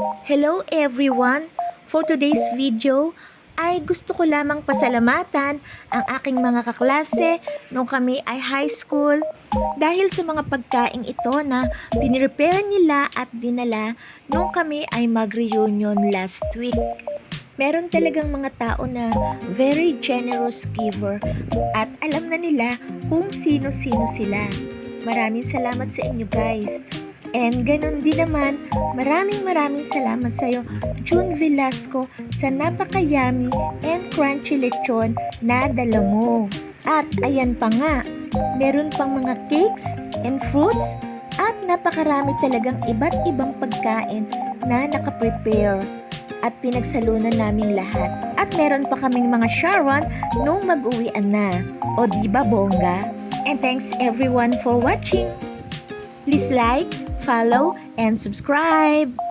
Hello everyone! For today's video ay gusto ko lamang pasalamatan ang aking mga kaklase nung kami ay high school dahil sa mga pagkain ito na pinirepare nila at dinala nung kami ay mag-reunion last week. Meron talagang mga tao na very generous giver at alam na nila kung sino-sino sila. Maraming salamat sa inyo guys. And ganun din naman, maraming salamat sa iyo, June Velasco, sa napaka-yummy and crunchy lechon na dala mo. At ayan pa nga, meron pang mga cakes and fruits at napakarami talagang iba't ibang pagkain na nakaprepare at pinagsalunan namin lahat. At meron pa kaming mga Sharon nung mag-uwian na. O diba bongga? And thanks everyone for watching. Please like, follow, and subscribe.